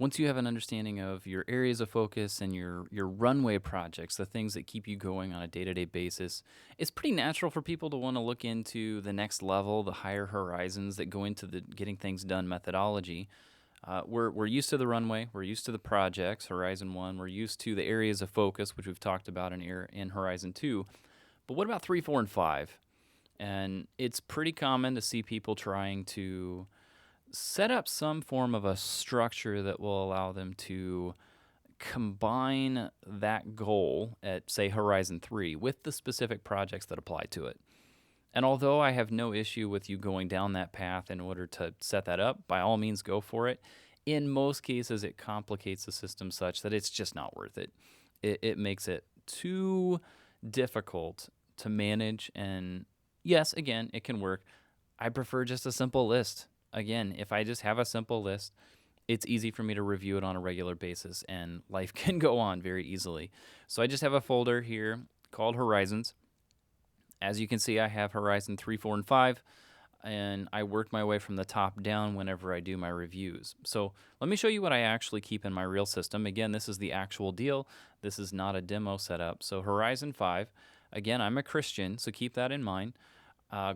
Once you have an understanding of your areas of focus and your runway projects, the things that keep you going on a day-to-day basis, it's pretty natural for people to want to look into the next level, the higher horizons that go into the getting things done methodology. We're used to the runway, we're used to the projects, Horizon One, we're used to the areas of focus, which we've talked about in Horizon Two. But what about three, four, and five? And it's pretty common to see people trying to set up some form of a structure that will allow them to combine that goal at, say, Horizon 3 with the specific projects that apply to it. And although I have no issue with you going down that path in order to set that up, by all means go for it. In most cases, it complicates the system such that it's just not worth it. It makes it too difficult to manage. And yes, again, it can work. I prefer just a simple list. Again, if I just have a simple list, it's easy for me to review it on a regular basis and life can go on very easily. So I just have a folder here called Horizons. As you can see, I have Horizon 3, 4, and 5, and I work my way from the top down whenever I do my reviews. So let me show you what I actually keep in my real system. Again, this is the actual deal. This is not a demo setup. So Horizon 5, again, I'm a Christian, so keep that in mind.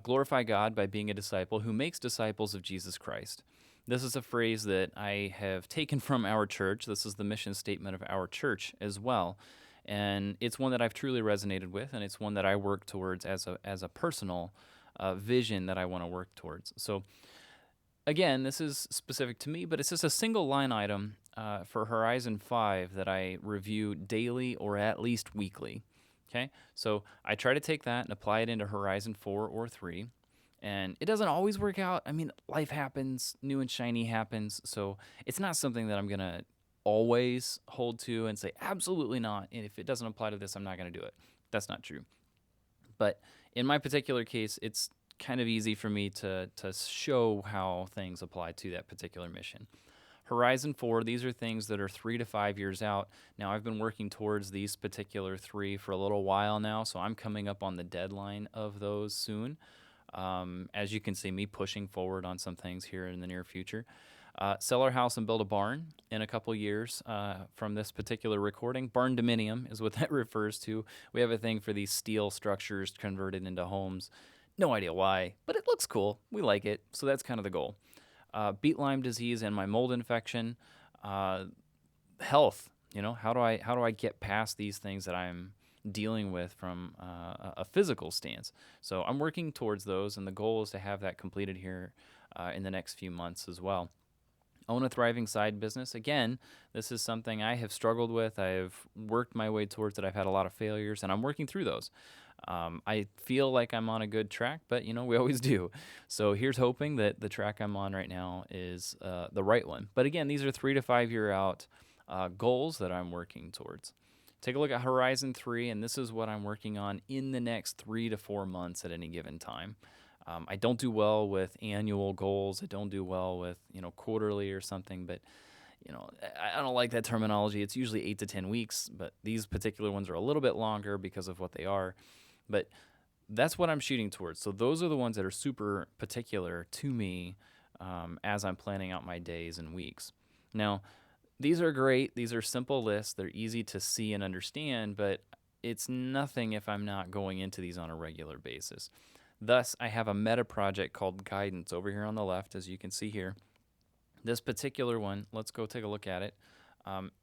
Glorify God by being a disciple who makes disciples of Jesus Christ. This is a phrase that I have taken from our church. This is the mission statement of our church as well. And it's one that I've truly resonated with, and it's one that I work towards as a personal vision that I want to work towards. So again, this is specific to me, but it's just a single line item for Horizon 5 that I review daily or at least weekly. Okay, so I try to take that and apply it into Horizon 4 or 3. And it doesn't always work out. I mean, life happens, new and shiny happens. So it's not something that I'm going to always hold to and say, absolutely not. And if it doesn't apply to this, I'm not going to do it. That's not true. But in my particular case, it's kind of easy for me to show how things apply to that particular mission. Horizon 4, these are things that are 3 to 5 years out. Now, I've been working towards these particular 3 for a little while now, so I'm coming up on the deadline of those soon. As you can see, me pushing forward on some things here in the near future. Sell our house and build a barn in a couple years from this particular recording. Barn dominium is what that refers to. We have a thing for these steel structures converted into homes. No idea why, but it looks cool. We like it, so that's kind of the goal. Beet Lyme disease and my mold infection, health. How do I get past these things that I'm dealing with from a physical stance? So I'm working towards those, and the goal is to have that completed here in the next few months as well. Own a thriving side business. Again, this is something I have struggled with. I've worked my way towards it. I've had a lot of failures, and I'm working through those. I feel like I'm on a good track, but we always do. So here's hoping that the track I'm on right now is the right one. But again, these are 3 to 5 year out goals that I'm working towards. Take a look at Horizon 3, and this is what I'm working on in the next 3 to 4 months at any given time. I don't do well with annual goals. I don't do well with quarterly or something, but I don't like that terminology. It's usually 8 to 10 weeks, but these particular ones are a little bit longer because of what they are. But that's what I'm shooting towards. So those are the ones that are super particular to me as I'm planning out my days and weeks. Now, these are great. These are simple lists. They're easy to see and understand, but it's nothing if I'm not going into these on a regular basis. Thus, I have a meta project called Guidance over here on the left, as you can see here. This particular one, let's go take a look at it.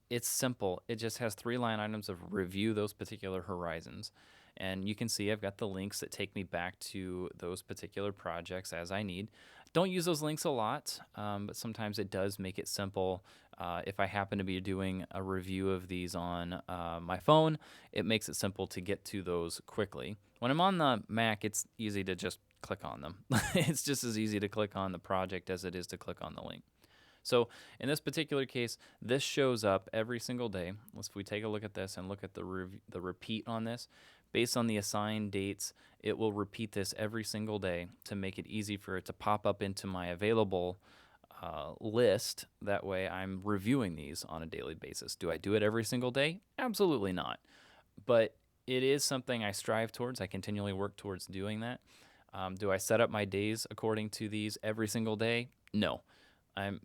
It's simple. It just has 3 line items of review those particular horizons. And you can see I've got the links that take me back to those particular projects as I need. Don't use those links a lot, but sometimes it does make it simple. If I happen to be doing a review of these on my phone, it makes it simple to get to those quickly. When I'm on the Mac, it's easy to just click on them. It's just as easy to click on the project as it is to click on the link. So in this particular case, this shows up every single day. If we take a look at this and look at the repeat on this, based on the assigned dates, it will repeat this every single day to make it easy for it to pop up into my available list. That way I'm reviewing these on a daily basis. Do I do it every single day? Absolutely not. But it is something I strive towards. I continually work towards doing that. Do I set up my days according to these every single day? No.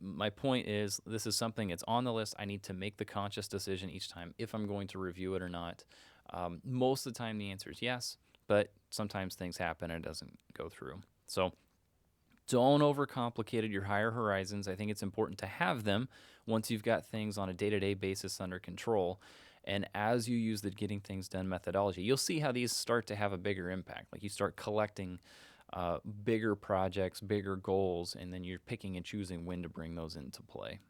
My point is this is something, it's on the list. I need to make the conscious decision each time if I'm going to review it or not. Most of the time the answer is yes, but sometimes things happen and it doesn't go through. So don't overcomplicate your higher horizons. I think it's important to have them once you've got things on a day-to-day basis under control. And as you use the getting things done methodology, you'll see how these start to have a bigger impact. Like you start collecting bigger projects, bigger goals, and then you're picking and choosing when to bring those into play.